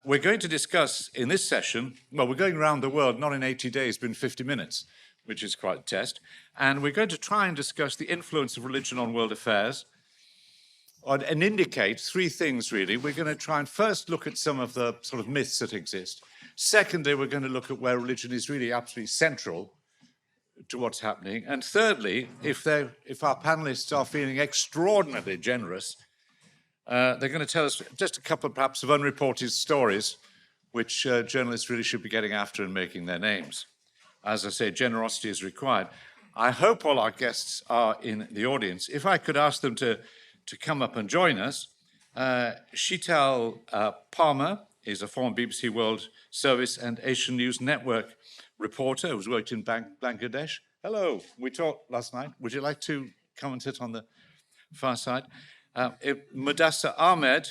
We're going to discuss in this session, well, we're going around the world, not in 80 days, but in 50 minutes, which is quite a test. And we're going to try and discuss the influence of religion on world affairs and indicate three things, really. We're going to try and first look at some of the sort of myths that exist. Secondly, we're going to look at where religion is really absolutely central to what's happening. And thirdly, if our panelists are feeling extraordinarily generous, they're going to tell us just a couple, perhaps, of unreported stories which journalists really should be getting after and making their names. As I say, generosity is required. I hope all our guests are in the audience. If I could ask them to come up and join us. Sheetal Parmar is a former BBC World Service and Asian News Network reporter who's worked in Bangladesh. Hello, we talked last night. Would you like to come and sit on the far side? Muddassar Ahmed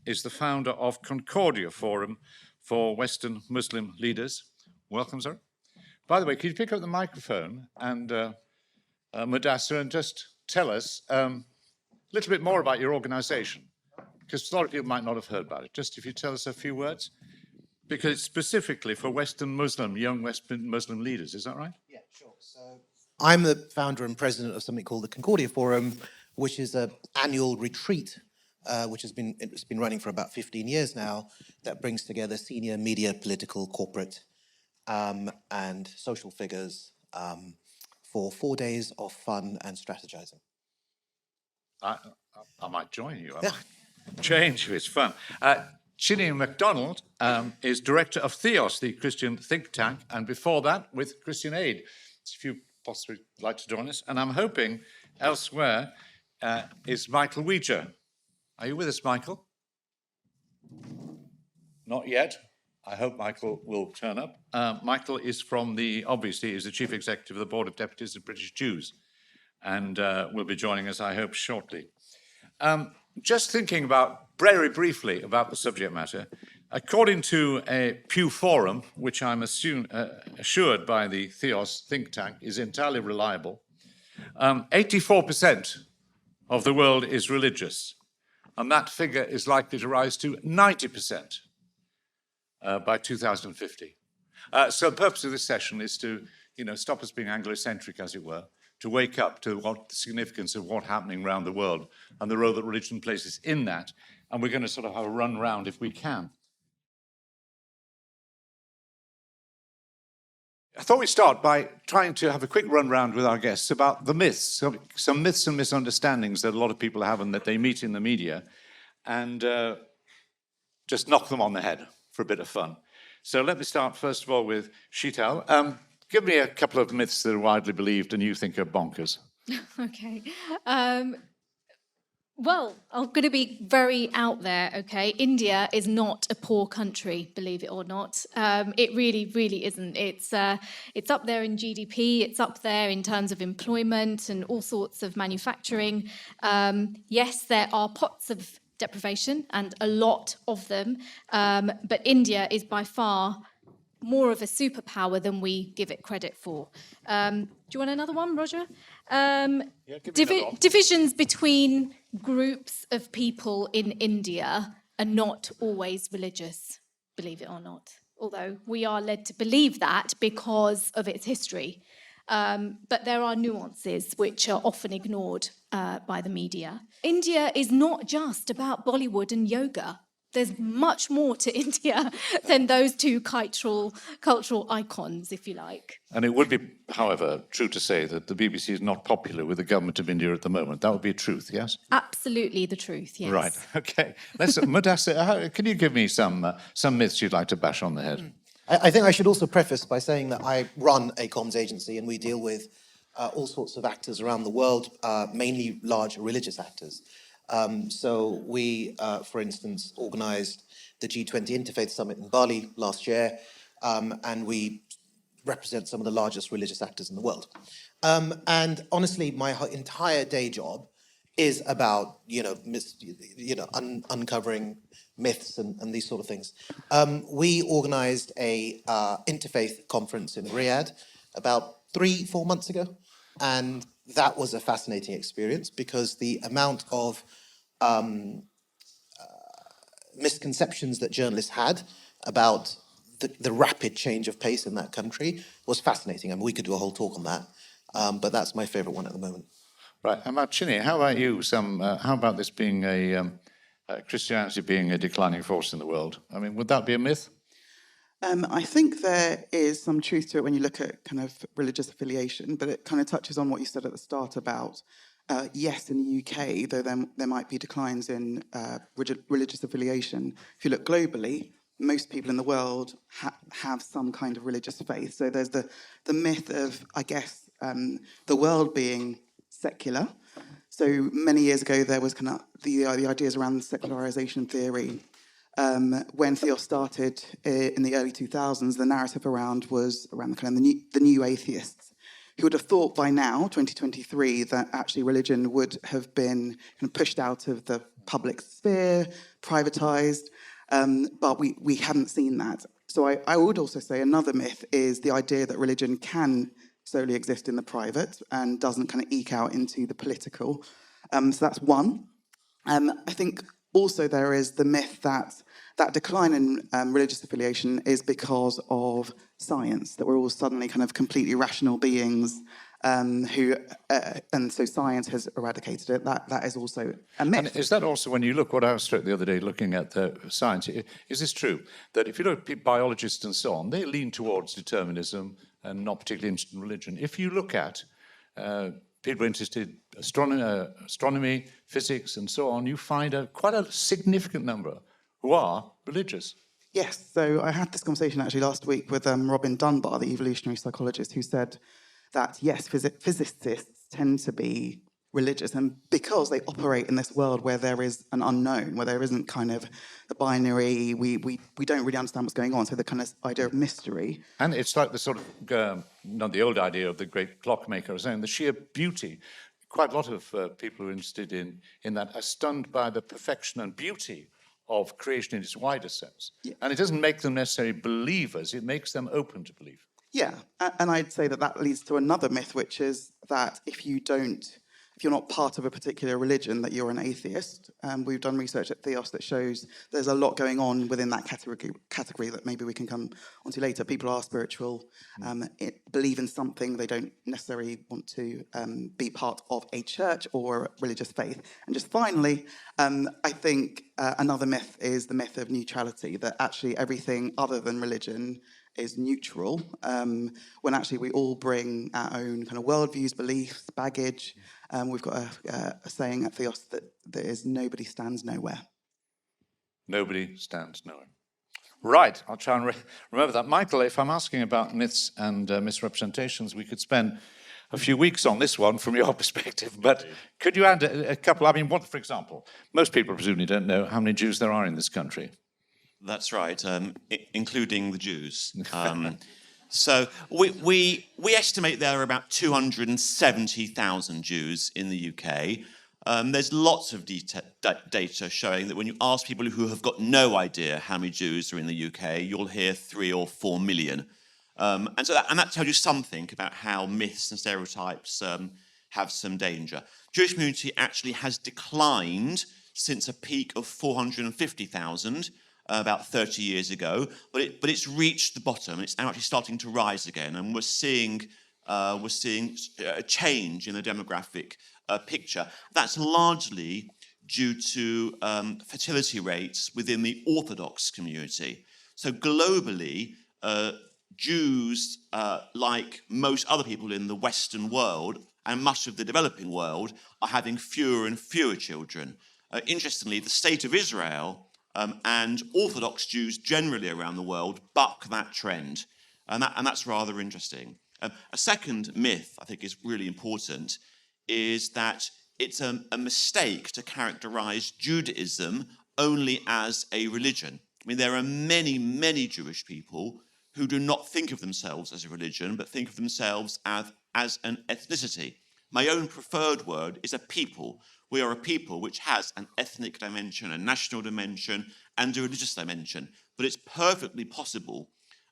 is the founder of Concordia Forum for Western Muslim leaders. Welcome, sir. By the way, could you pick up the microphone and Muddassar, and just tell us a little bit more about your organization, because a lot of people might not have heard about it. Just if you tell us a few words, because it's specifically for young Western Muslim leaders, is that right? Yeah, sure. So I'm the founder and president of something called the Concordia Forum, which is an annual retreat, which it's been running for about 15 years now, that brings together senior media, political, corporate, and social figures for 4 days of fun and strategizing. I might join you. I might change if it's fun. Chine McDonald is director of Theos, the Christian think tank, and before that with Christian Aid. If you possibly like to join us. And I'm hoping elsewhere is Michael Weger. Are you with us, Michael? Not yet. I hope Michael will turn up. Michael is obviously is the chief executive of the Board of Deputies of British Jews, and will be joining us, I hope, shortly. Just thinking very briefly about the subject matter, according to a Pew Forum, which I'm assured by the Theos think tank is entirely reliable, 84% of the world is religious, and that figure is likely to rise to 90% by 2050. So the purpose of this session is to, stop us being Anglo-centric, as it were, to wake up to the significance of what's happening around the world and the role that religion plays in that. And we're going to sort of have a run round if we can. I thought we'd start by trying to have a quick run round with our guests about the myths, some myths and misunderstandings that a lot of people have and that they meet in the media, and just knock them on the head for a bit of fun. So let me start, first of all, with Sheetal. Give me a couple of myths that are widely believed and you think are bonkers. Okay. Well, I'm going to be very out there, okay? India is not a poor country, believe it or not. It really, really isn't. It's up there in GDP. It's up there in terms of employment and all sorts of manufacturing. Yes, there are pots of deprivation and a lot of them, but India is by far more of a superpower than we give it credit for. Do you want another one, Roger? Divisions between groups of people in India are not always religious, believe it or not, although we are led to believe that because of its history. But there are nuances which are often ignored by the media. India is not just about Bollywood and yoga. There's much more to India than those two cultural icons, if you like. And it would be, however, true to say that the BBC is not popular with the government of India at the moment. That would be a truth, yes? Absolutely the truth, yes. Right, okay. Muddassar, can you give me some myths you'd like to bash on the head? I think I should also preface by saying that I run a comms agency and we deal with all sorts of actors around the world, mainly large religious actors. So we, for instance, organized the G20 Interfaith Summit in Bali last year, and we represent some of the largest religious actors in the world. And honestly, my entire day job is about, uncovering myths and these sort of things. We organized a interfaith conference in Riyadh about 3-4 months ago, and that was a fascinating experience because the amount of misconceptions that journalists had about the rapid change of pace in that country was fascinating. I mean, we could do a whole talk on that, but that's my favorite one at the moment. Right. Chine, how about you? How about this being Christianity being a declining force in the world? I mean, would that be a myth? I think there is some truth to it when you look at kind of religious affiliation, but it kind of touches on what you said at the start about, yes, in the UK, though there might be declines in religious affiliation. If you look globally, most people in the world have some kind of religious faith. So there's the myth of, I guess, the world being secular. So many years ago, there was kind of the ideas around secularization theory. When Theos started in the early 2000s, the narrative was around the kind of the new atheists, who would have thought by now, 2023, that actually religion would have been kind of pushed out of the public sphere, privatized, but we hadn't seen that. So I would also say another myth is the idea that religion can solely exist in the private and doesn't kind of eke out into the political. So that's one. I think also there is the myth that decline in religious affiliation is because of science, that we're all suddenly kind of completely rational beings and so science has eradicated it. That is also a myth. And is that also, when you look, what I was struck the other day looking at the science, is this true? That if you look at biologists and so on, they lean towards determinism and not particularly interested in religion. If you look at people interested in astronomy, physics, and so on, you find quite a significant number who are religious. Yes, so I had this conversation actually last week with Robin Dunbar, the evolutionary psychologist, who said that, yes, physicists tend to be religious, and because they operate in this world where there is an unknown, where there isn't kind of the binary, we don't really understand what's going on, so the kind of idea of mystery. And it's like the sort of, not the old idea of the great clockmaker, was saying the sheer beauty. Quite a lot of people who are interested in that are stunned by the perfection and beauty of creation in its wider sense. Yeah. And it doesn't make them necessarily believers, it makes them open to believe. Yeah, and I'd say that leads to another myth, which is that if you're not part of a particular religion, that you're an atheist. We've done research at Theos that shows there's a lot going on within that category that maybe we can come onto later. People are spiritual, believe in something, they don't necessarily want to be part of a church or a religious faith. And just finally, I think another myth is the myth of neutrality, that actually everything other than religion is neutral, when actually we all bring our own kind of worldviews, beliefs, baggage. We've got a saying at Theos that is nobody stands nowhere. Nobody stands nowhere. Right, I'll try and remember that. Michael, if I'm asking about myths and misrepresentations, we could spend a few weeks on this one from your perspective, but could you add a couple? I mean, what, for example, most people presumably don't know how many Jews there are in this country. That's right, including the Jews. So we estimate there are about 270,000 Jews in the UK. There's lots of data showing that when you ask people who have got no idea how many Jews are in the UK, you'll hear 3 or 4 million. And that tells you something about how myths and stereotypes have some danger. Jewish community actually has declined since a peak of 450,000 about 30 years ago, but it's reached the bottom. It's now actually starting to rise again, and we're seeing a change in the demographic picture. That's largely due to fertility rates within the Orthodox community. So globally, Jews, like most other people in the Western world and much of the developing world, are having fewer and fewer children. Interestingly, the state of Israel and Orthodox Jews generally around the world buck that trend, and that's rather interesting. A second myth I think is really important is that it's a mistake to characterize Judaism only as a religion. I mean, there are many, many Jewish people who do not think of themselves as a religion, but think of themselves as an ethnicity. My own preferred word is a people. We are a people which has an ethnic dimension, a national dimension, and a religious dimension. But it's perfectly possible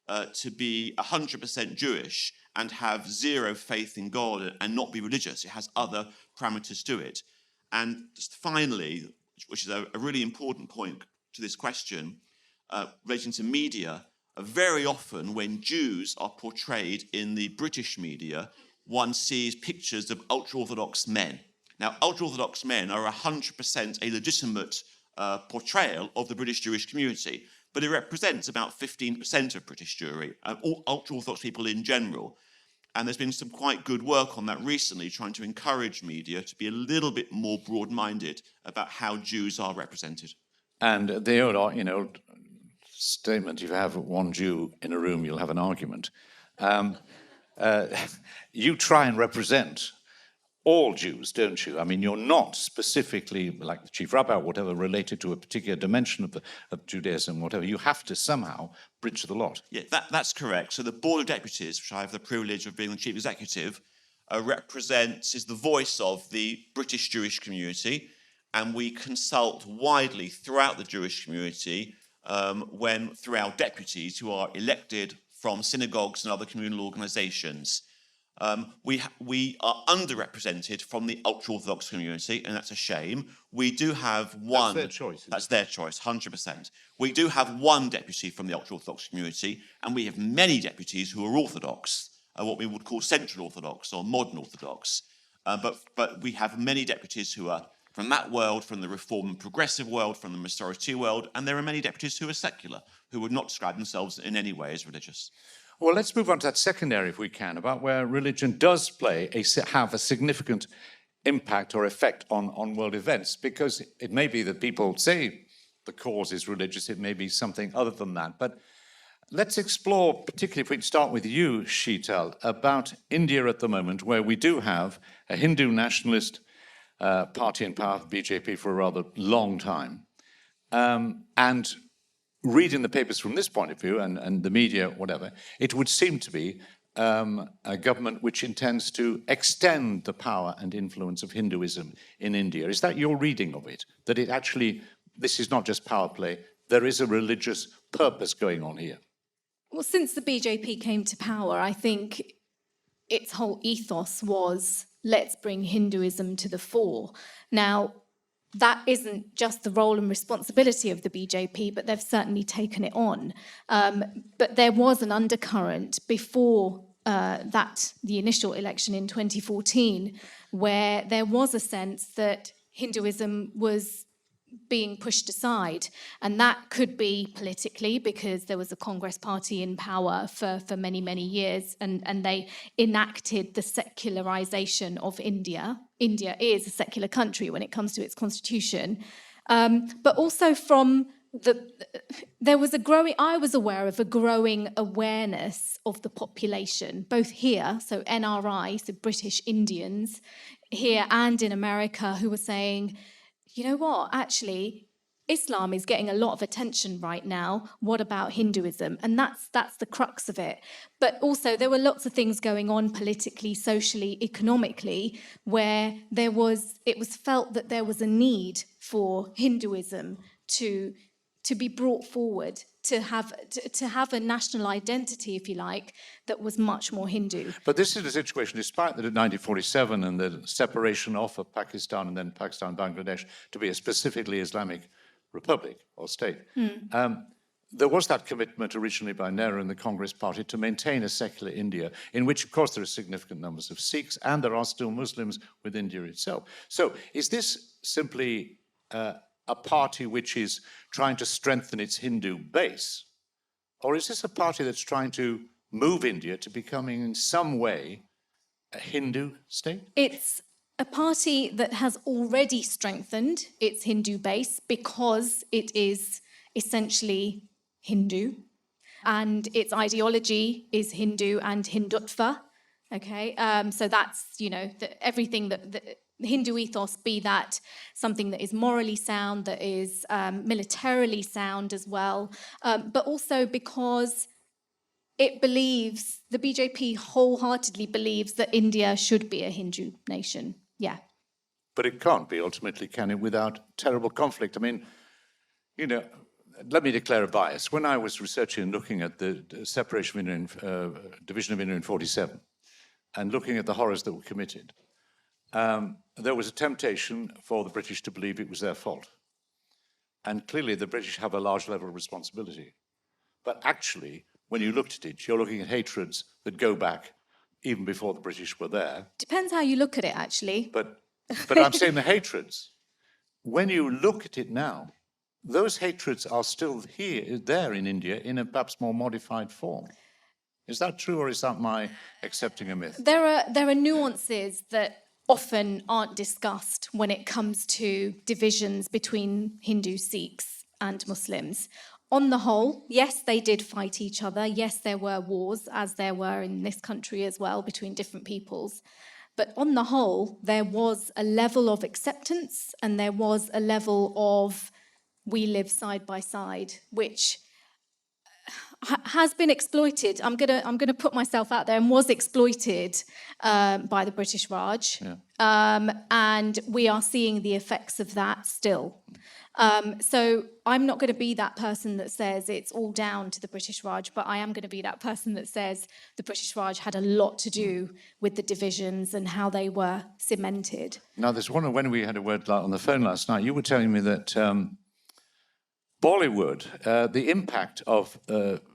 to be 100% Jewish and have zero faith in God and not be religious. It has other parameters to it. And just finally, which is a really important point to this question relating to media, very often when Jews are portrayed in the British media, one sees pictures of ultra-Orthodox men. Now, ultra-Orthodox men are 100% a legitimate portrayal of the British Jewish community, but it represents about 15% of British Jewry, all ultra-Orthodox people in general. And there's been some quite good work on that recently, trying to encourage media to be a little bit more broad-minded about how Jews are represented. And the old, statement, if you have one Jew in a room, you'll have an argument. You try and represent all Jews, don't you? I mean, you're not specifically, like the chief rabbi or whatever, related to a particular dimension of Judaism, whatever. You have to somehow bridge the lot. Yeah, that's correct. So the Board of Deputies, which I have the privilege of being the chief executive, is the voice of the British Jewish community, and we consult widely throughout the Jewish community through our deputies who are elected from synagogues and other communal organisations. We are underrepresented from the ultra-Orthodox community, and that's a shame. We do have one... That's their choice. That's their choice, 100%. We do have one deputy from the ultra-Orthodox community, and we have many deputies who are Orthodox, what we would call Central Orthodox or Modern Orthodox. But we have many deputies who are from that world, from the Reform and Progressive world, from the Masorti world, and there are many deputies who are secular, who would not describe themselves in any way as religious. Well, let's move on to that second area, if we can, about where religion does have a significant impact or effect on world events, because it may be that people say the cause is religious, it may be something other than that. But let's explore, particularly if we start with you, Sheetal, about India at the moment, where we do have a Hindu nationalist party in power, BJP, for a rather long time. And reading the papers from this point of view, and the media, whatever, it would seem to be a government which intends to extend the power and influence of Hinduism in India. Is that your reading of it? That it actually, this is not just power play, there is a religious purpose going on here? Well, since the BJP came to power, I think its whole ethos was, let's bring Hinduism to the fore. Now, that isn't just the role and responsibility of the BJP, but they've certainly taken it on. But there was an undercurrent before the initial election in 2014, where there was a sense that Hinduism was being pushed aside. And that could be politically, because there was a Congress party in power for many, many years, and they enacted the secularization of India. India is a secular country when it comes to its constitution. But also from I was aware of a growing awareness of the population, both here, so NRI, so British Indians, here and in America, who were saying, you know what, actually, Islam is getting a lot of attention right now. What about Hinduism? And that's the crux of it. But also there were lots of things going on politically, socially, economically, where it was felt that there was a need for Hinduism to be brought forward, to have a national identity, if you like, that was much more Hindu. But this is the situation, despite that in 1947 and the separation off of Pakistan and then Pakistan and Bangladesh to be a specifically Islamic republic or state, there was that commitment originally by Nehru and the Congress Party to maintain a secular India, in which, of course, there are significant numbers of Sikhs and there are still Muslims with India itself. So is this simply a party which is trying to strengthen its Hindu base? Or is this a party that's trying to move India to becoming in some way a Hindu state? It's a party that has already strengthened its Hindu base because it is essentially Hindu, and its ideology is Hindu and Hindutva. Okay, so that's, everything that the Hindu ethos, be that something that is morally sound, that is militarily sound as well, but also because it believes, the BJP wholeheartedly believes that India should be a Hindu nation. Yeah. But it can't be, ultimately, can it, without terrible conflict? I mean, let me declare a bias. When I was researching and looking at the separation of India, division of India in 1947, and looking at the horrors that were committed, there was a temptation for the British to believe it was their fault. and clearly the British have a large level of responsibility. But actually, when you looked at it, you're looking at hatreds that go back even before the British were there. Depends how you look at it, actually. But I'm saying the hatreds, when you look at it now, those hatreds are still there in India in a perhaps more modified form. Is that true, or is that my accepting a myth? There are nuances that often aren't discussed when it comes to divisions between Hindu, Sikhs and Muslims. On the whole, yes, they did fight each other. Yes, there were wars, as there were in this country as well, between different peoples. But on the whole, there was a level of acceptance and there was a level of we live side by side, which has been exploited. I'm gonna put myself out there, and was exploited by the British Raj, and we are seeing the effects of that still. So I'm not going to be that person that says it's all down to the British Raj, but I am going to be that person that says the British Raj had a lot to do with the divisions and how they were cemented. Now, there's one, when we had a word on the phone last night, you were telling me that Bollywood, the impact of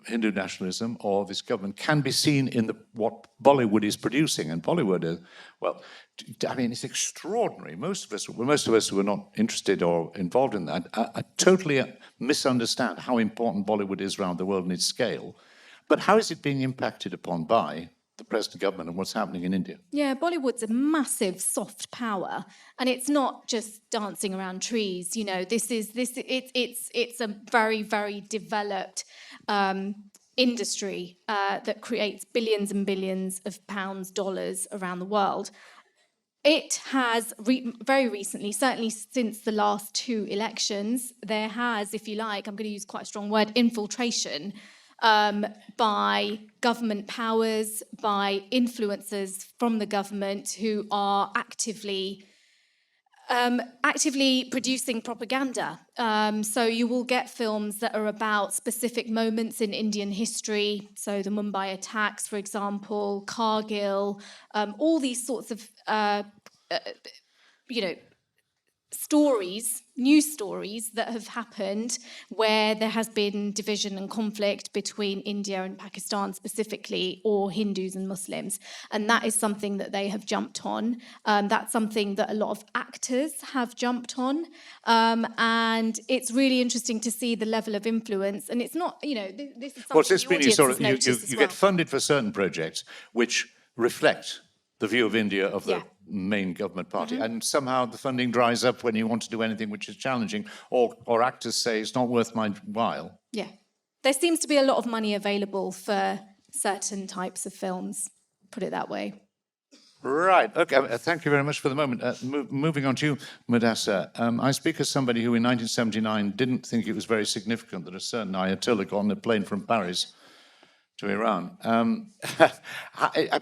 Hindu nationalism or this government can be seen in what Bollywood is producing. And Bollywood, well, I mean, it's extraordinary. Most of us who are not interested or involved in that totally misunderstand how important Bollywood is around the world and its scale. But how is it being impacted upon by the present government and what's happening in India? Yeah, Bollywood's a massive soft power, and it's not just dancing around trees. You know, it's a very, very developed industry that creates billions and billions of pounds, dollars around the world. It has very recently, certainly since the last 2 elections, there has, if you like, I'm going to use quite a strong word, infiltration by government powers, by influencers from the government who are actively producing propaganda. So you will get films that are about specific moments in Indian history. So the Mumbai attacks, for example, Kargil, all these sorts of, news stories that have happened where there has been division and conflict between India and Pakistan specifically, or Hindus and Muslims. And that is something that they have jumped on. That's something that a lot of actors have jumped on. And it's really interesting to see the level of influence. And it's not, this is something the audience has noticed as you well. get funded for certain projects which reflect the view of India of the main government party, and somehow the funding dries up when you want to do anything which is challenging, or actors say it's not worth my while. Yeah. There seems to be a lot of money available for certain types of films, put it that way. Right, okay, thank you very much for the moment. Moving on to you, Muddassar. I speak as somebody who in 1979 didn't think it was very significant that a certain Ayatollah got on a plane from Paris to Iran. I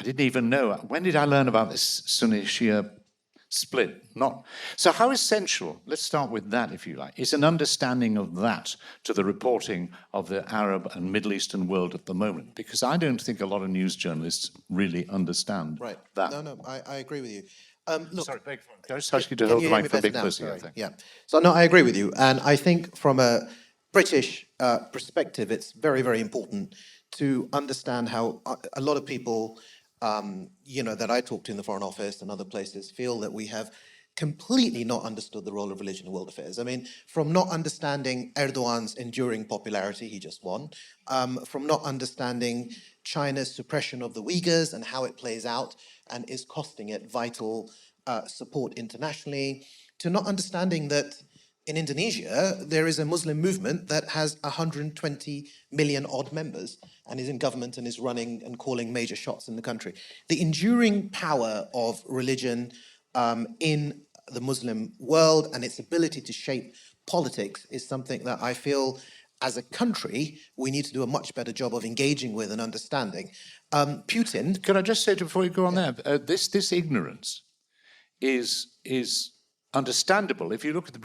didn't even know. When did I learn about this Sunni-Shia split? So how essential, let's start with that if you like, is an understanding of that to the reporting of the Arab and Middle Eastern world at the moment? Because I don't think a lot of news journalists really understand that. No, I agree with you. Look, Sorry, beg your pardon. Can I just ask you to hold the mic for a bit closer, I think. Yeah. So, no, I agree with you. And I think from a British perspective, it's very, very important to understand how a lot of people, that I talk to in the Foreign Office and other places, feel that we have completely not understood the role of religion in world affairs. I mean, from not understanding Erdogan's enduring popularity, he just won, from not understanding China's suppression of the Uyghurs and how it plays out and is costing it vital support internationally, to not understanding that in Indonesia, there is a Muslim movement that has 120 million odd members and is in government and is running and calling major shots in the country. The enduring power of religion in the Muslim world and its ability to shape politics is something that I feel as a country we need to do a much better job of engaging with and understanding. Putin... Could I just say, before you go on there, this ignorance is understandable if you look at the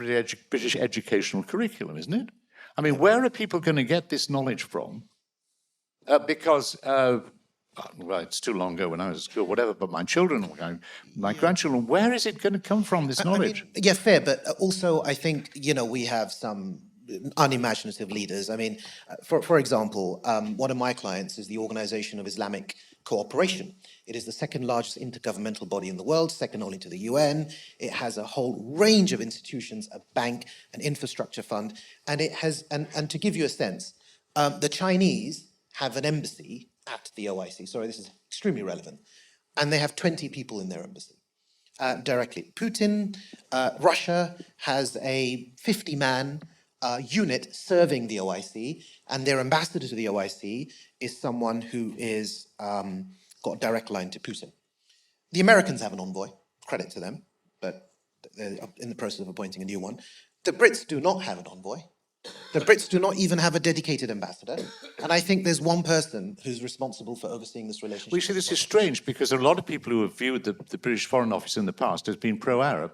British educational curriculum, isn't it? I mean, where are people going to get this knowledge from? Because well, it's too long ago when I was at school, whatever, but my children were going, my grandchildren, where is it going to come from, this knowledge? Yeah, fair, but also I think, we have some unimaginative leaders. I mean, for example, one of my clients is the Organization of Islamic Cooperation. It is the second largest intergovernmental body in the world, second only to the UN. It has a whole range of institutions, a bank, an infrastructure fund, and it has, and to give you a sense, the Chinese have an embassy at the OIC. Sorry, this is extremely relevant. And they have 20 people in their embassy. Directly. Putin, Russia has a 50-man unit serving the OIC, and their ambassador to the OIC is someone who is got a direct line to Putin. The Americans have an envoy, credit to them, but they're in the process of appointing a new one. The Brits do not have an envoy. The Brits do not even have a dedicated ambassador. And I think there's one person who's responsible for overseeing this relationship. Well, you see, this is strange because a lot of people who have viewed the British Foreign Office in the past as being pro-Arab.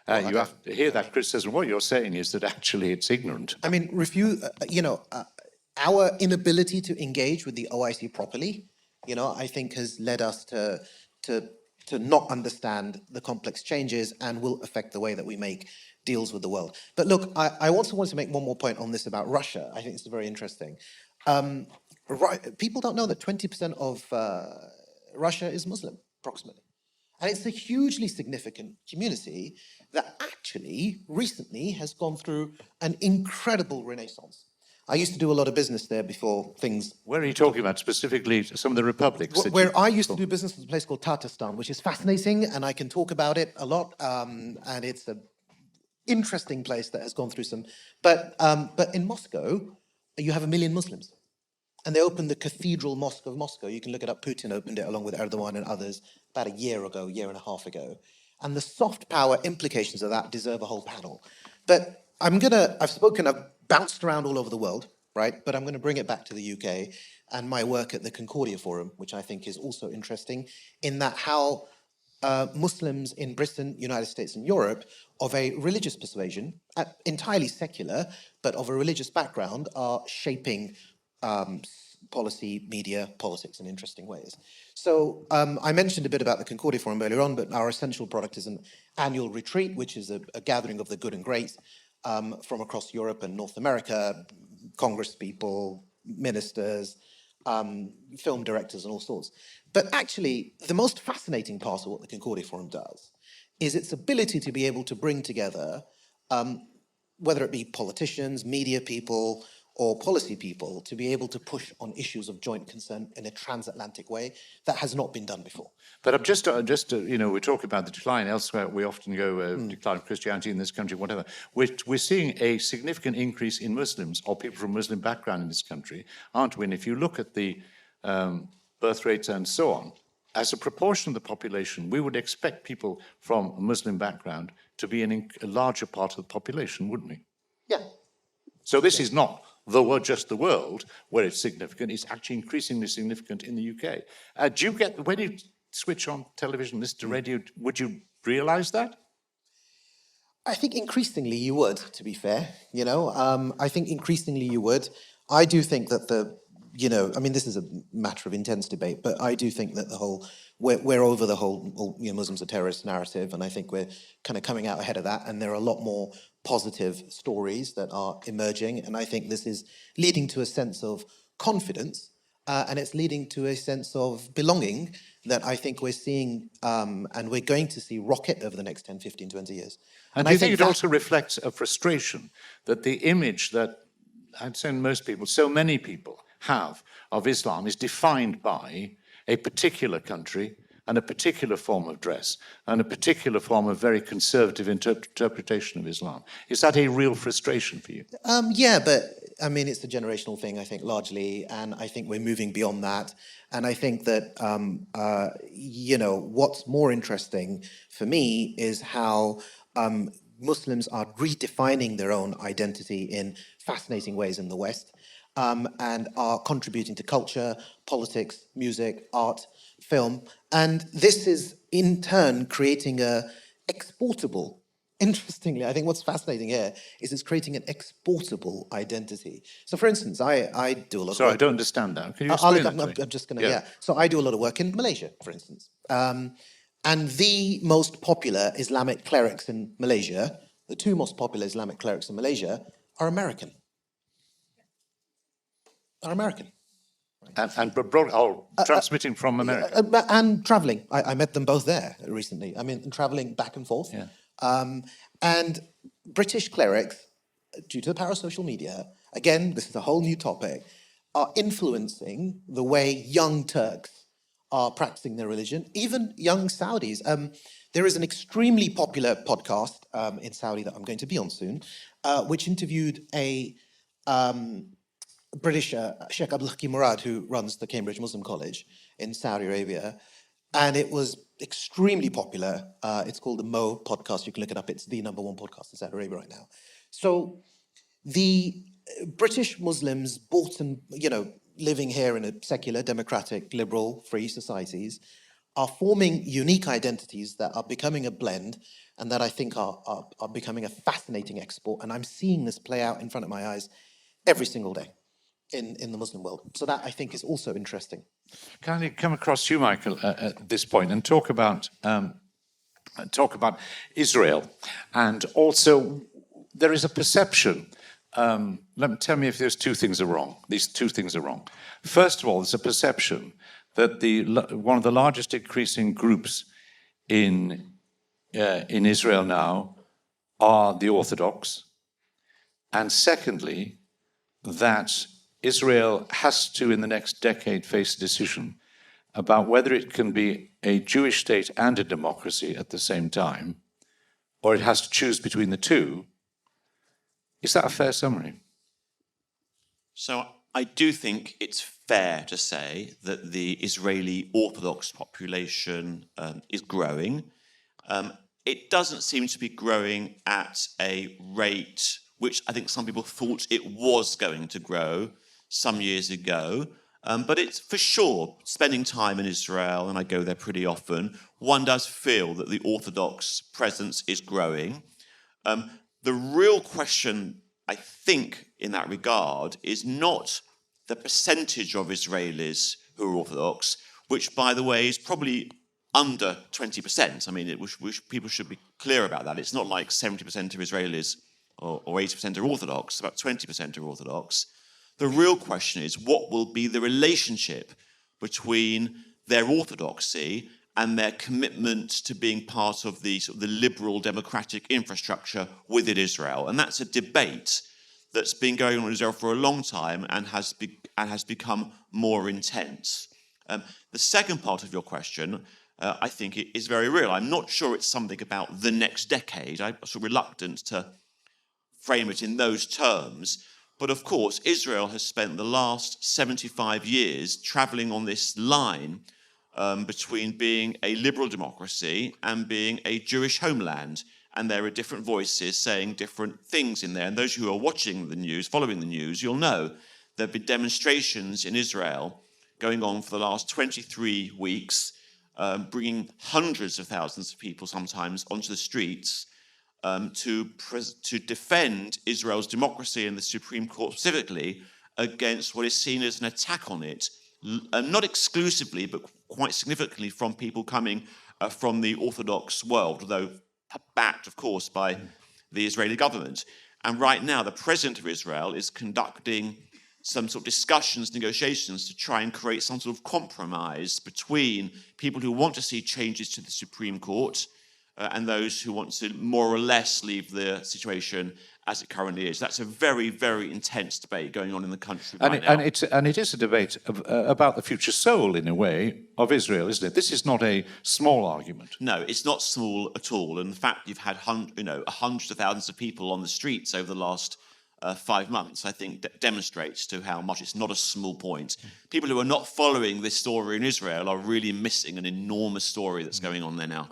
You have to hear that criticism. What you're saying is that actually it's ignorant. I mean, our inability to engage with the OIC properly, I think has led us to not understand the complex changes and will affect the way that we make deals with the world. But look, I also want to make one more point on this about Russia. I think this is very interesting. People don't know that 20% of Russia is Muslim, approximately. And it's a hugely significant community that actually recently has gone through an incredible renaissance. I used to do a lot of business there before things... Where are you talking about, specifically some of the republics? Where I used to do business was a place called Tatarstan, which is fascinating, and I can talk about it a lot, and it's an interesting place that has gone through some... But in Moscow, you have 1 million Muslims. And they opened the Cathedral Mosque of Moscow. You can look it up. Putin opened it along with Erdogan and others about a year and a half ago. And the soft power implications of that deserve a whole panel. But I've bounced around all over the world, right? But I'm going to bring it back to the UK and my work at the Concordia Forum, which I think is also interesting, in that how Muslims in Britain, United States and Europe of a religious persuasion, entirely secular, but of a religious background, are shaping policy, media, politics in interesting ways. So I mentioned a bit about the Concordia Forum earlier on, but our essential product is an annual retreat, which is a gathering of the good and great from across Europe and North America, Congress people, ministers, film directors and all sorts. But actually, the most fascinating part of what the Concordia Forum does is its ability to be able to bring together, whether it be politicians, media people, or policy people, to be able to push on issues of joint concern in a transatlantic way that has not been done before. But I'm just we're talking about the decline elsewhere. We often go decline of Christianity in this country, whatever. We're seeing a significant increase in Muslims or people from Muslim background in this country, aren't we? And if you look at the birth rates and so on, as a proportion of the population, we would expect people from a Muslim background to be a larger part of the population, wouldn't we? Yeah. So this is not just the world where it's significant, it's actually increasingly significant in the UK. Do you get, when you switch on television, listen to radio, would you realise that? I think increasingly you would, to be fair, I think increasingly you would. I do think that this is a matter of intense debate, but I do think that we're over the whole Muslims are terrorist narrative, and I think we're kind of coming out ahead of that, and there are a lot more positive stories that are emerging, and I think this is leading to a sense of confidence, and it's leading to a sense of belonging that I think we're seeing, and we're going to see rocket over the next 10, 15, 20 years. And do you think it also reflects a frustration that the image that, I'd say most people, so many people have of Islam is defined by a particular country and a particular form of dress and a particular form of very conservative interpretation of Islam? Is that a real frustration for you? Yeah, but I mean, it's a generational thing, I think, largely, and I think we're moving beyond that. And I think that, what's more interesting for me is how Muslims are redefining their own identity in fascinating ways in the West, and are contributing to culture, politics, music, art, film. And this is, in turn, creating a exportable interestingly, I think what's fascinating here is it's creating an exportable identity. So, for instance, I do a lot Sorry, I of work. don't understand that. Can you I'll explain that to me? I'm just going to, yeah. So I do a lot of work in Malaysia, for instance. And the most popular Islamic clerics in Malaysia, the two most popular Islamic clerics in Malaysia, are American. Are American. Transmitting from America. And traveling. I met them both there recently. I mean, traveling back and forth. Yeah. And British clerics, due to the power of social media, again, this is a whole new topic, are influencing the way young Turks are practicing their religion, even young Saudis. There is an extremely popular podcast in Saudi that I'm going to be on soon, which interviewed a British Sheikh Abdul Hakim Murad, who runs the Cambridge Muslim College in Saudi Arabia. And it was extremely popular. It's called the Mo podcast. You can look it up. It's the #1 podcast in Saudi Arabia right now. So the British Muslims bought and, living here in a secular, democratic, liberal, free societies, are forming unique identities that are becoming a blend and that I think are becoming a fascinating export. And I'm seeing this play out in front of my eyes every single day in the Muslim world. So that, I think, is also interesting. Can I come across you, Michael, at this point and talk about Israel, and also there is a perception. Tell me if these two things are wrong. These two things are wrong. First of all, there's a perception that one of the largest increasing groups in Israel now are the Orthodox, and secondly, that Israel has to, in the next decade, face a decision about whether it can be a Jewish state and a democracy at the same time, or it has to choose between the two. Is that a fair summary? So I do think it's fair to say that the Israeli Orthodox population is growing. It doesn't seem to be growing at a rate which I think some people thought it was going to grow some years ago. But it's for sure, spending time in Israel, and I go there pretty often, one does feel that the Orthodox presence is growing. The real question, I think, in that regard, is not the percentage of Israelis who are Orthodox, which, by the way, is probably under 20%. I mean, people should be clear about that. It's not like 70% of Israelis or 80% are Orthodox, about 20% are Orthodox. The real question is, what will be the relationship between their orthodoxy and their commitment to being part of the sort of the liberal democratic infrastructure within Israel? And that's a debate that's been going on in Israel for a long time and has become more intense. The second part of your question, I think, is very real. I'm not sure it's something about the next decade. I'm sort of reluctant to frame it in those terms. But of course, Israel has spent the last 75 years traveling on this line between being a liberal democracy and being a Jewish homeland. And there are different voices saying different things in there. And those who are watching the news, following the news, you'll know there have been demonstrations in Israel going on for the last 23 weeks, bringing hundreds of thousands of people sometimes onto the streets to defend Israel's democracy and the Supreme Court specifically against what is seen as an attack on it, not exclusively, but quite significantly from people coming from the Orthodox world, although backed, of course, by the Israeli government. And right now, the president of Israel is conducting some sort of discussions, negotiations to try and create some sort of compromise between people who want to see changes to the Supreme Court and those who want to more or less leave the situation as it currently is. That's a very, very intense debate going on in the country right now. And it is a debate about the future soul, in a way, of Israel, isn't it? This is not a small argument. No, it's not small at all. And in fact, you've had hundreds of thousands of people on the streets over the last 5 months, I think, demonstrates to how much it's not a small point. People who are not following this story in Israel are really missing an enormous story that's going on there now.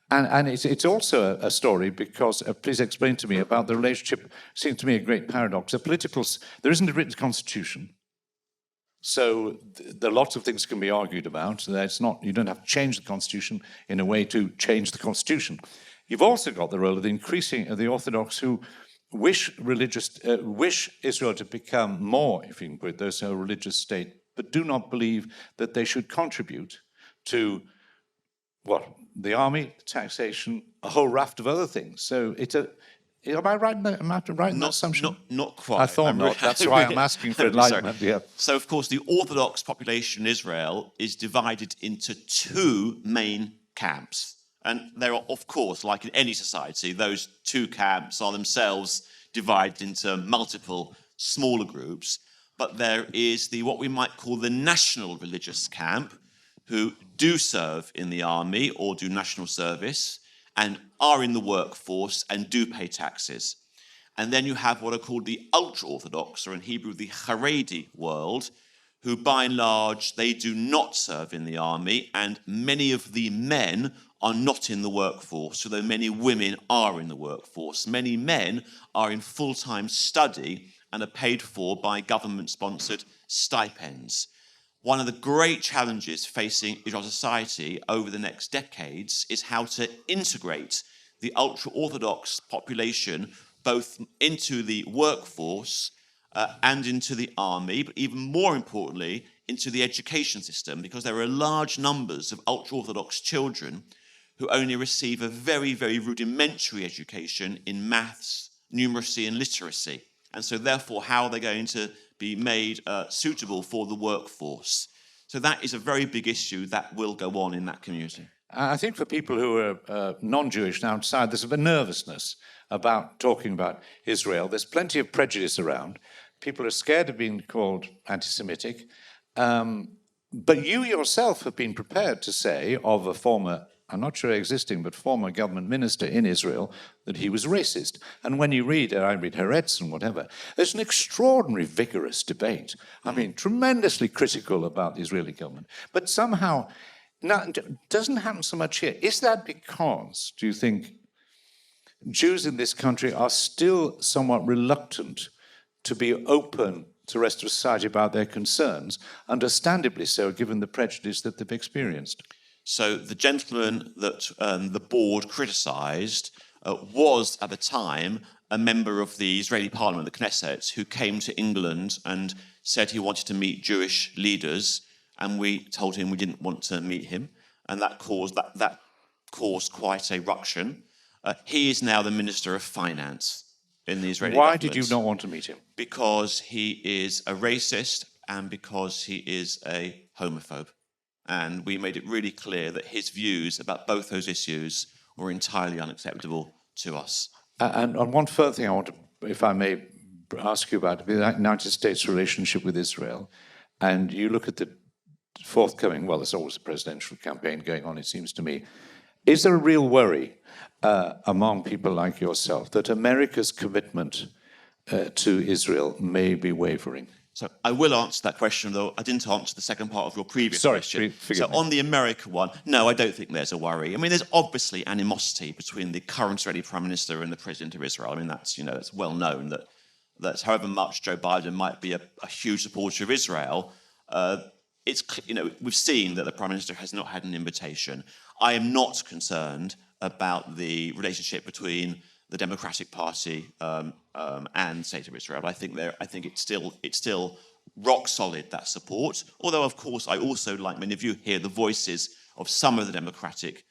And it's also a story because, please explain to me about the relationship, seems to me a great paradox. There isn't a written constitution, so there are lots of things can be argued about. You don't have to change the constitution in a way to change the constitution. You've also got the role of the Orthodox who wish Israel to become more, if you can put it, those a religious state, but do not believe that they should contribute to the army, taxation, a whole raft of other things. So it's a. Am I right in that assumption? Not quite. I thought not. That's why I'm asking for enlightenment. Yeah. So, of course, the Orthodox population in Israel is divided into two main camps. And there are, of course, like in any society, those two camps are themselves divided into multiple smaller groups. But there is what we might call the national religious camp, who do serve in the army or do national service and are in the workforce and do pay taxes. And then you have what are called the ultra-Orthodox, or in Hebrew, the Haredi world, who by and large, they do not serve in the army, and many of the men are not in the workforce, although many women are in the workforce. Many men are in full-time study and are paid for by government-sponsored stipends. One of the great challenges facing Israel society over the next decades is how to integrate the ultra-Orthodox population both into the workforce and into the army, but even more importantly, into the education system, because there are large numbers of ultra-Orthodox children who only receive a very, very rudimentary education in maths, numeracy, and literacy. And so therefore, how are they going to be made suitable for the workforce? So that is a very big issue that will go on in that community. I think for people who are non-Jewish and outside, there's a nervousness about talking about Israel. There's plenty of prejudice around. People are scared of being called anti-Semitic. But you yourself have been prepared to say of a former, I'm not sure existing, but former government minister in Israel, that he was racist. And when you read, I read Haaretz and whatever, there's an extraordinary vigorous debate. I mean, tremendously critical about the Israeli government. But somehow, now, it doesn't happen so much here. Is that because, do you think, Jews in this country are still somewhat reluctant to be open to the rest of society about their concerns, understandably so, given the prejudice that they've experienced? So the gentleman that the board criticised was, at the time, a member of the Israeli parliament, the Knesset, who came to England and said he wanted to meet Jewish leaders, and we told him we didn't want to meet him, and that caused quite a ruction. He is now the Minister of Finance in the Israeli government. Why did you not want to meet him? Because he is a racist and because he is a homophobe. And we made it really clear that his views about both those issues were entirely unacceptable to us. And on one further thing I want to, if I may ask you about, the United States' relationship with Israel, and you look at the forthcoming, well, there's always a presidential campaign going on, it seems to me. Is there a real worry among people like yourself that America's commitment to Israel may be wavering? So I will answer that question, though I didn't answer the second part of your previous question. Forgive me. On the America one, no, I don't think there's a worry. I mean, there's obviously animosity between the current Israeli Prime Minister and the President of Israel. I mean, that's it's well known that however much Joe Biden might be a huge supporter of Israel, we've seen that the Prime Minister has not had an invitation. I am not concerned about the relationship between the Democratic Party and the State of Israel. I think it's still rock solid, that support. Although, of course, I also, like many of you, hear the voices of some of the Democratic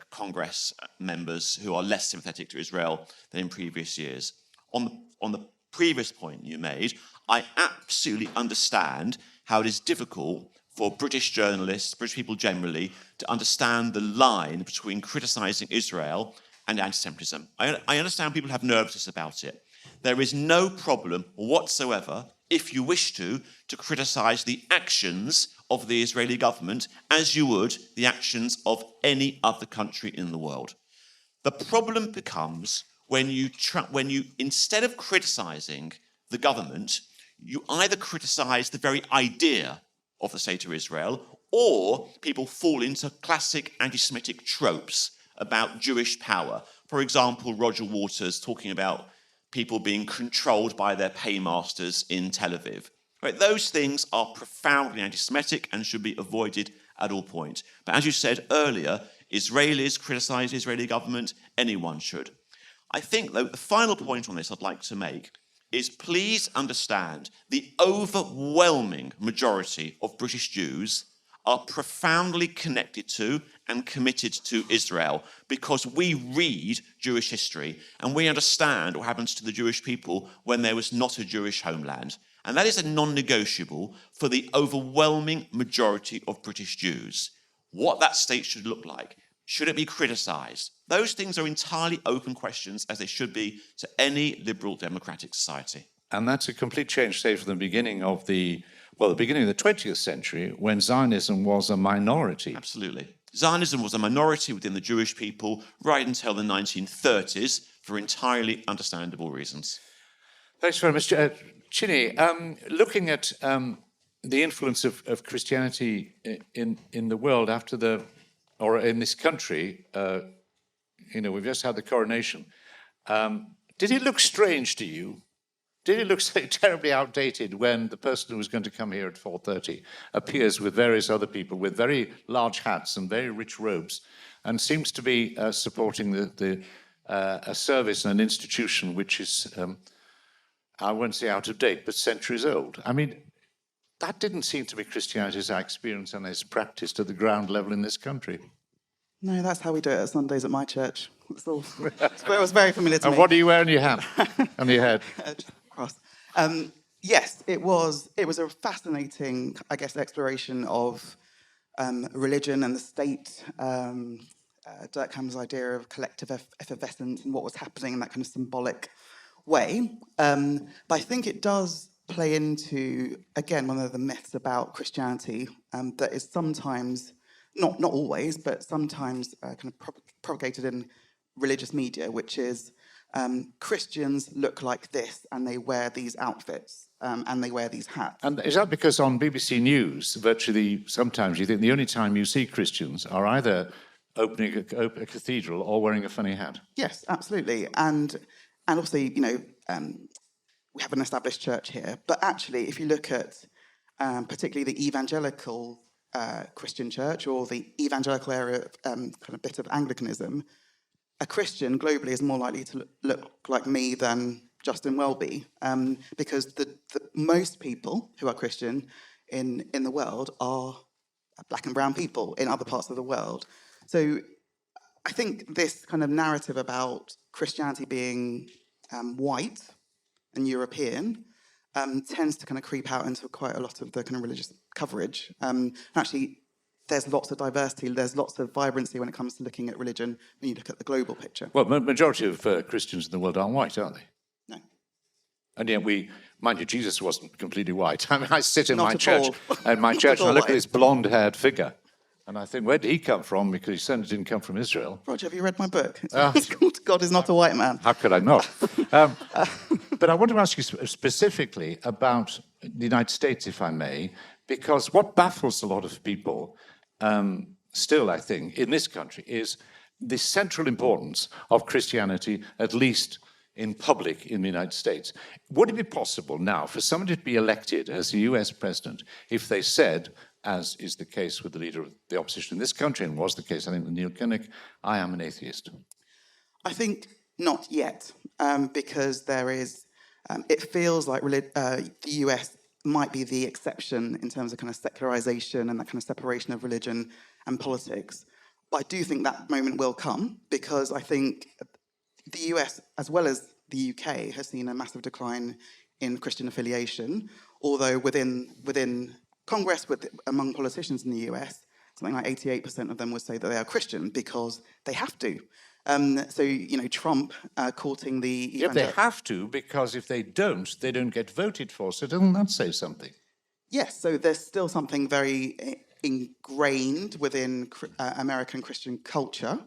Congress members who are less sympathetic to Israel than in previous years. On the previous point you made, I absolutely understand how it is difficult for British journalists, British people generally, to understand the line between criticising Israel and anti-Semitism. I understand people have nervousness about it. There is no problem whatsoever, if you wish to criticise the actions of the Israeli government as you would the actions of any other country in the world. The problem becomes when you instead of criticising the government, you either criticise the very idea of the State of Israel, or people fall into classic anti-Semitic tropes about Jewish power. For example, Roger Waters talking about people being controlled by their paymasters in Tel Aviv. Right, those things are profoundly anti-Semitic and should be avoided at all points. But as you said earlier, Israelis criticise the Israeli government, anyone should. I think, though, the final point on this I'd like to make is please understand the overwhelming majority of British Jews are profoundly connected to and committed to Israel because we read Jewish history and we understand what happens to the Jewish people when there was not a Jewish homeland. And that is a non-negotiable for the overwhelming majority of British Jews. What that state should look like, should it be criticised? Those things are entirely open questions, as they should be to any liberal democratic society. And that's a complete change, say, from the beginning of the 20th century, when Zionism was a minority. Absolutely. Zionism was a minority within the Jewish people right until the 1930s for entirely understandable reasons. Thanks very much. Chine, looking at the influence of Christianity in the world or in this country, we've just had the coronation. Did it look strange to you? Did it look so terribly outdated when the person who was going to come here at 4:30 appears with various other people with very large hats and very rich robes and seems to be supporting a service and an institution which is, I won't say out of date, but centuries old? I mean, that didn't seem to be Christianity as I experienced and as practiced at the ground level in this country. No, that's how we do it at Sundays at my church. It was very familiar to me. And what do you wear on your hat? On your head? Cross. Yes, it was a fascinating, I guess, exploration of religion and the state, Durkheim's idea of collective effervescence and what was happening in that kind of symbolic way. But I think it does play into, again, one of the myths about Christianity that is sometimes, not always, but sometimes kind of propagated in religious media, which is Christians look like this and they wear these outfits and they wear these hats. And is that because on BBC News, virtually sometimes you think the only time you see Christians are either opening a cathedral or wearing a funny hat? Yes, absolutely. And also, we have an established church here, but actually, if you look at particularly the evangelical Christian church or the evangelical area, kind of bit of Anglicanism, a Christian globally is more likely to look like me than Justin Welby, because the most people who are Christian in the world are black and brown people in other parts of the world. So I think this kind of narrative about Christianity being white and European tends to kind of creep out into quite a lot of the kind of religious coverage. Actually, there's lots of diversity, there's lots of vibrancy when it comes to looking at religion when you look at the global picture. Well, majority of Christians in the world aren't white, aren't they? No. And yet mind you, Jesus wasn't completely white. I mean, I sit in Not my at church, all. and I Not look all at this blonde-haired figure, and I think, where did he come from? Because he certainly didn't come from Israel. Roger, have you read my book? It's called God is Not a White Man. How could I not? But I want to ask you specifically about the United States, if I may, because what baffles a lot of people still, I think, in this country is the central importance of Christianity, at least in public in the United States. Would it be possible now for somebody to be elected as the US president if they said, as is the case with the leader of the opposition in this country, and was the case, I think, with Neil Kinnock, I am an atheist? I think not yet, because there is, it feels like the US might be the exception in terms of kind of secularization and that kind of separation of religion and politics. But I do think that moment will come, because I think the US, as well as the UK, has seen a massive decline in Christian affiliation, although within Congress, among politicians in the US, something like 88% of them would say that they are Christian because they have to. So, Trump courting the... Yeah, they have to, because if they don't get voted for. So doesn't that say something? Yes, so there's still something very ingrained within American Christian culture.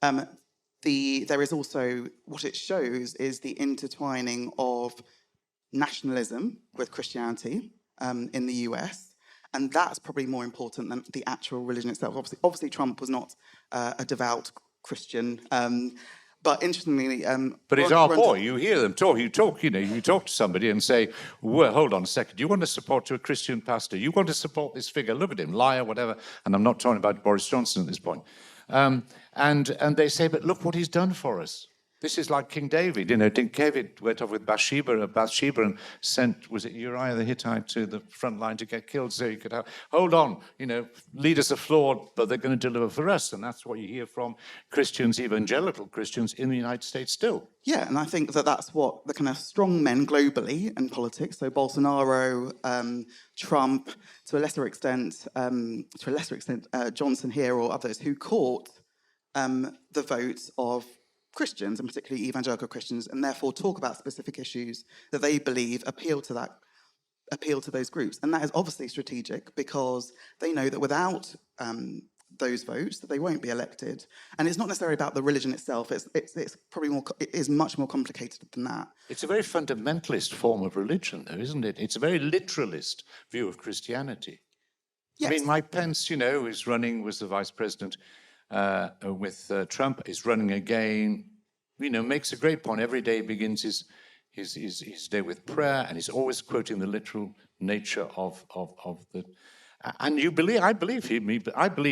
There is also, what it shows is the intertwining of nationalism with Christianity in the US, and that's probably more important than the actual religion itself. Obviously Trump was not a devout Christian, but interestingly... but he's our boy. You hear them talk. You talk to somebody and say, well, hold on a second, you want to support a Christian pastor? You want to support this figure? Look at him, liar, whatever. And I'm not talking about Boris Johnson at this point. And they say, but look what he's done for us. This is like King David. King David went off with Bathsheba and sent, was it Uriah the Hittite to the front line to get killed so he could have, hold on, leaders are flawed, but they're going to deliver for us. And that's what you hear from Christians, evangelical Christians in the United States still. Yeah, and I think that that's what the kind of strong men globally in politics, so Bolsonaro, Trump, to a lesser extent, Johnson here or others, who caught the votes of Christians, and particularly evangelical Christians, and therefore talk about specific issues that they believe appeal to those groups. And that is obviously strategic because they know that without those votes, that they won't be elected. And it's not necessarily about the religion itself. It's probably more. It is much more complicated than that. It's a very fundamentalist form of religion, though, isn't it? It's a very literalist view of Christianity. Yes. I mean, Mike Pence, was the vice president with Trump, is running again, makes a great point. Every day begins his day with prayer, and he's always quoting the literal nature of the. And I believe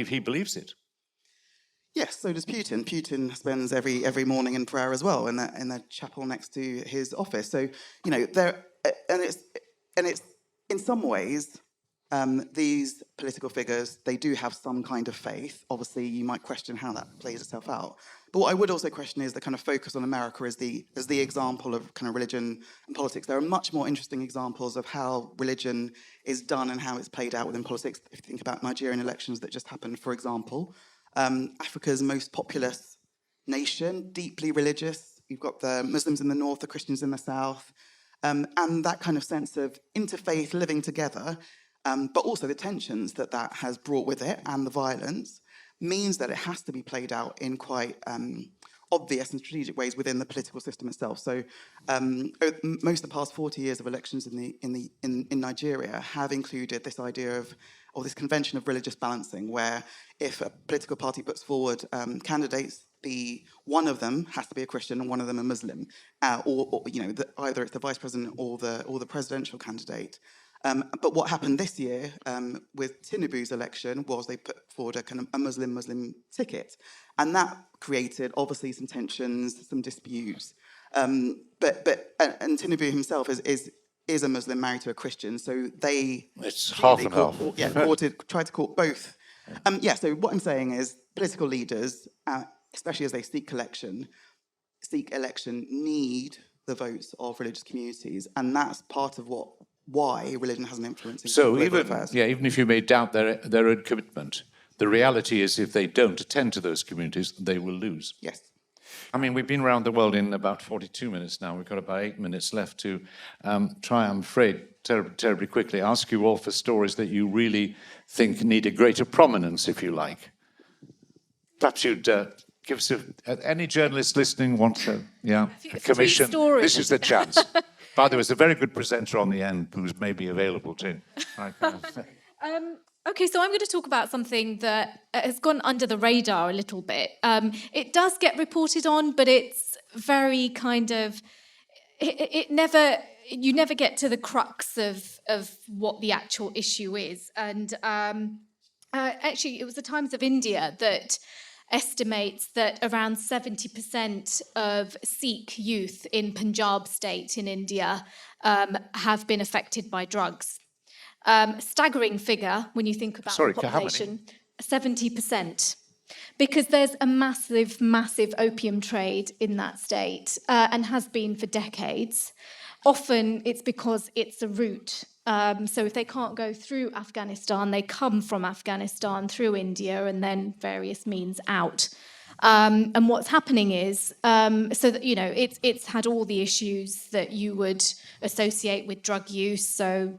he believes it. Yes, so does Putin. Putin spends every morning in prayer as well in the chapel next to his office. So it's in some ways. These political figures, they do have some kind of faith. Obviously, you might question how that plays itself out. But what I would also question is the kind of focus on America as the example of kind of religion and politics. There are much more interesting examples of how religion is done and how it's played out within politics. If you think about Nigerian elections that just happened, for example, Africa's most populous nation, deeply religious. You've got the Muslims in the north, the Christians in the south, and that kind of sense of interfaith living together. But also the tensions that has brought with it and the violence means that it has to be played out in quite obvious and strategic ways within the political system itself. So most of the past 40 years of elections in Nigeria have included this idea or this convention of religious balancing, where if a political party puts forward candidates, one of them has to be a Christian and one of them a Muslim, or either it's the vice president or the presidential candidate. But what happened this year with Tinubu's election was they put forward a kind of a Muslim ticket, and that created obviously some tensions, some disputes. And Tinubu himself is a Muslim married to a Christian, so it's half and half. Tried to court both. So what I'm saying is political leaders, especially as they seek election, need the votes of religious communities, and that's part of why religion has an influence in global affairs. Even if you may doubt their own commitment, the reality is if they don't attend to those communities, they will lose. Yes. I mean, we've been around the world in about 42 minutes now. We've got about 8 minutes left to try, I'm afraid, terribly quickly ask you all for stories that you really think need a greater prominence, if you like. Perhaps you'd give us any journalist listening wants a commission. This is the chance. By the way, there's a very good presenter on the end who's maybe available too. Okay, so I'm going to talk about something that has gone under the radar a little bit. It does get reported on, but it's very kind of... You never get to the crux of what the actual issue is. And actually, it was the Times of India that estimates that around 70% of Sikh youth in Punjab state in India have been affected by drugs. Staggering figure when you think about the population. 70%. Because there's a massive, massive opium trade in that state and has been for decades. Often it's because it's a route. So if they can't go through Afghanistan, they come from Afghanistan through India and then various means out. And what's happening is, it's had all the issues that you would associate with drug use. So,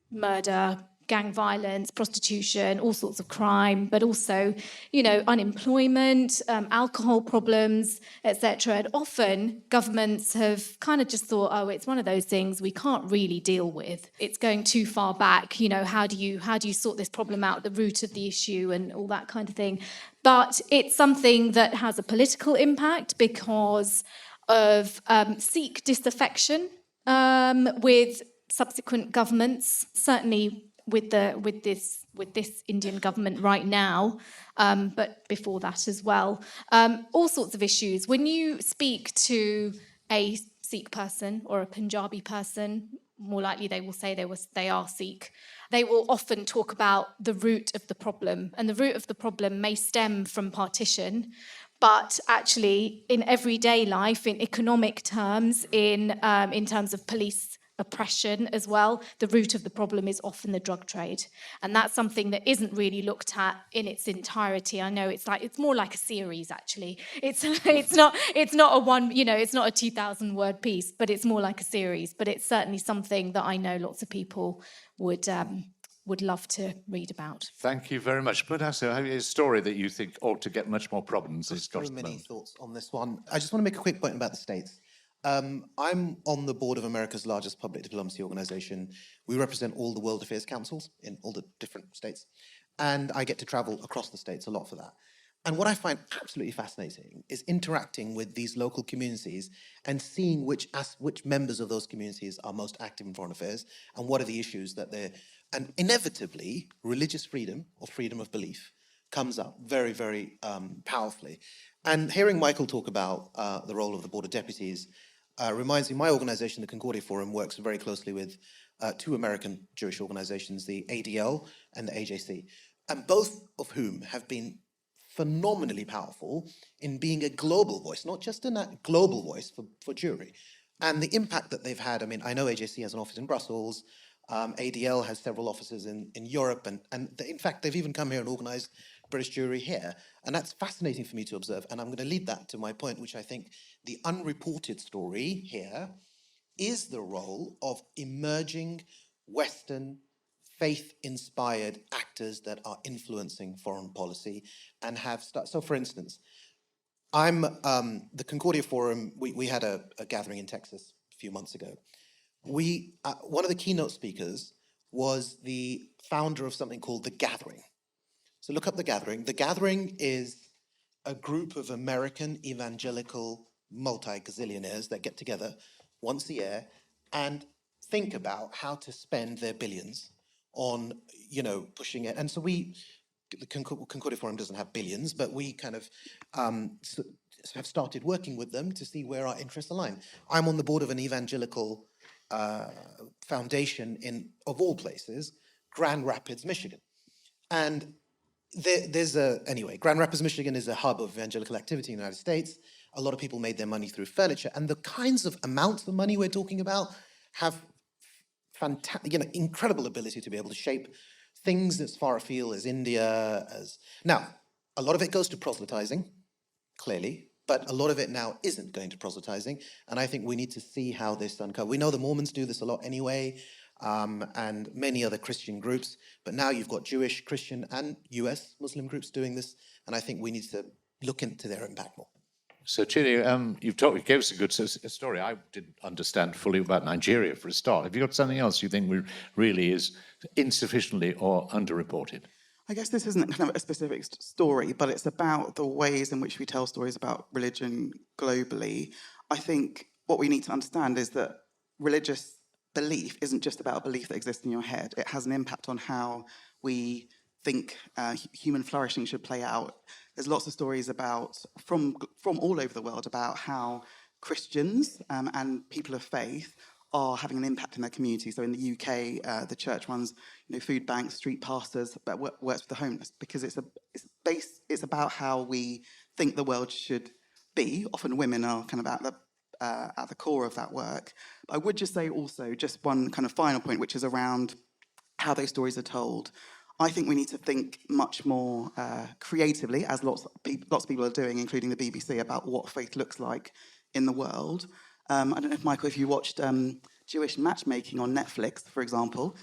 murder, gang violence, prostitution, all sorts of crime, but also, unemployment, alcohol problems, etc. And often governments have kind of just thought, oh, it's one of those things we can't really deal with. It's going too far back. How do you sort this problem out, the root of the issue and all that kind of thing. But it's something that has a political impact because of Sikh disaffection with subsequent governments, certainly with this Indian government right now, but before that as well. All sorts of issues. When you speak to a Sikh person or a Punjabi person, more likely they will say they are Sikh. They will often talk about the root of the problem, and the root of the problem may stem from partition, but actually in everyday life, in economic terms, in terms of police oppression as well, the root of the problem is often the drug trade, and that's something that isn't really looked at in its entirety. I know it's more like a series actually. It's not a one, it's not a 2,000 word piece, but it's more like a series. But it's certainly something that I know lots of people would love to read about. Thank you very much. Muddassar, have you a story that you think ought to get much more problems? So many thoughts on this one. I just want to make a quick point about the States. I'm on the board of America's largest public diplomacy organization. We represent all the World Affairs Councils in all the different states. And I get to travel across the states a lot for that. And what I find absolutely fascinating is interacting with these local communities and seeing which members of those communities are most active in foreign affairs and what are the issues that they're... And inevitably, religious freedom or freedom of belief comes up very, very powerfully. And hearing Michael talk about the role of the Board of Deputies reminds me, my organization, the Concordia Forum, works very closely with two American Jewish organizations, the ADL and the AJC, and both of whom have been phenomenally powerful in being a global voice, not just a global voice for Jewry. And the impact that they've had, I mean, I know AJC has an office in Brussels, ADL has several offices in Europe, and in fact, they've even come here and organized British Jewry here. And that's fascinating for me to observe. And I'm going to lead that to my point, which I think the unreported story here is the role of emerging Western faith-inspired actors that are influencing foreign policy and have started. So for instance, I'm the Concordia Forum, we had a gathering in Texas a few months ago. One of the keynote speakers was the founder of something called The Gathering. So look up The Gathering. The Gathering is a group of American evangelical multi-gazillionaires that get together once a year and think about how to spend their billions on, pushing it. And so the Concordia Forum doesn't have billions, but we kind of have started working with them to see where our interests align. I'm on the board of an evangelical foundation of all places, Grand Rapids, Michigan. And Grand Rapids, Michigan is a hub of evangelical activity in the United States. A lot of people made their money through furniture, and the kinds of amounts of money we're talking about have incredible ability to be able to shape things as far afield as India. Now, a lot of it goes to proselytizing, clearly, but a lot of it now isn't going to proselytizing, and I think we need to see how this uncovered. We know the Mormons do this a lot anyway, and many other Christian groups, but now you've got Jewish, Christian, and US Muslim groups doing this, and I think we need to look into their impact more. So, Chine, you gave us a good story. I didn't understand fully about Nigeria for a start. Have you got something else you think really is insufficiently or underreported? I guess this isn't kind of a specific story, but it's about the ways in which we tell stories about religion globally. I think what we need to understand is that religious belief isn't just about a belief that exists in your head. It has an impact on how we think human flourishing should play out. There's lots of stories from all over the world about how Christians and people of faith are having an impact in their community. So in the UK, the church runs food banks, street pastors, but works with the homeless, because it's about how we think the world should be. Often women are kind of at the core of that work. But I would just say also, just one kind of final point, which is around how those stories are told. I think we need to think much more creatively, as lots of people are doing, including the BBC, about what faith looks like in the world. I don't know if, Michael, if you watched Jewish Matchmaking on Netflix, for example.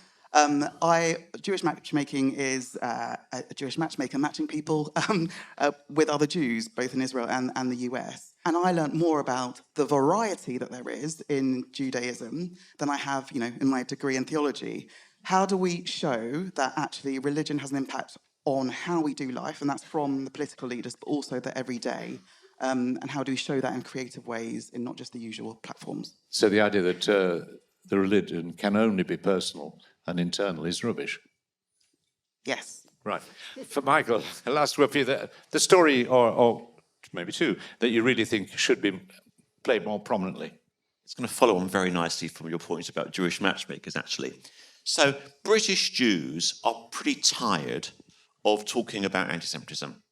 Jewish Matchmaking is a Jewish matchmaker matching people with other Jews, both in Israel and the US. And I learned more about the variety that there is in Judaism than I have, in my degree in theology. How do we show that actually religion has an impact on how we do life, and that's from the political leaders, but also the everyday? And how do we show that in creative ways in not just the usual platforms? So the idea that the religion can only be personal and internal is rubbish. Yes. Right. For Michael, the last word for you. The story, or maybe two, that you really think should be played more prominently. It's going to follow on very nicely from your point about Jewish matchmakers, actually. So British Jews are pretty tired of talking about anti-Semitism.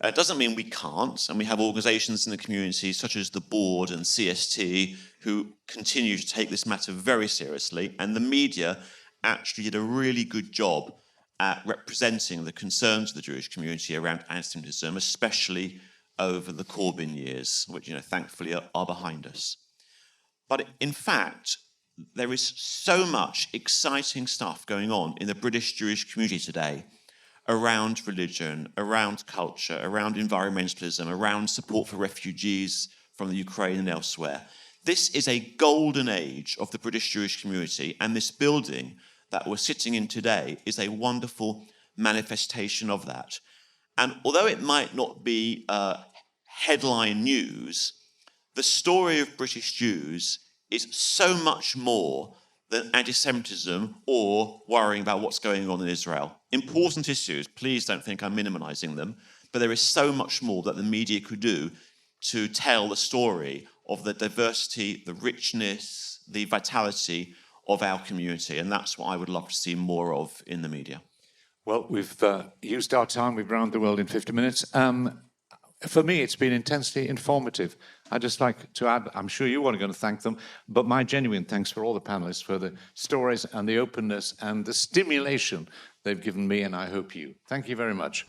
It doesn't mean we can't, and we have organisations in the community such as the Board and CST who continue to take this matter very seriously, and the media actually did a really good job at representing the concerns of the Jewish community around anti-Semitism, especially over the Corbyn years, which, thankfully are behind us. But in fact, there is so much exciting stuff going on in the British Jewish community today around religion, around culture, around environmentalism, around support for refugees from the Ukraine and elsewhere. This is a golden age of the British Jewish community, and this building that we're sitting in today is a wonderful manifestation of that. And although it might not be headline news, the story of British Jews is so much more than anti-Semitism or worrying about what's going on in Israel. Important issues, please don't think I'm minimizing them, but there is so much more that the media could do to tell the story of the diversity, the richness, the vitality of our community, and that's what I would love to see more of in the media. Well, we've used our time. We've round the world in 50 minutes. For me, it's been intensely informative. I'd just like to add, I'm sure you are going to thank them, but my genuine thanks for all the panelists for the stories and the openness and the stimulation they've given me, and I hope you. Thank you very much.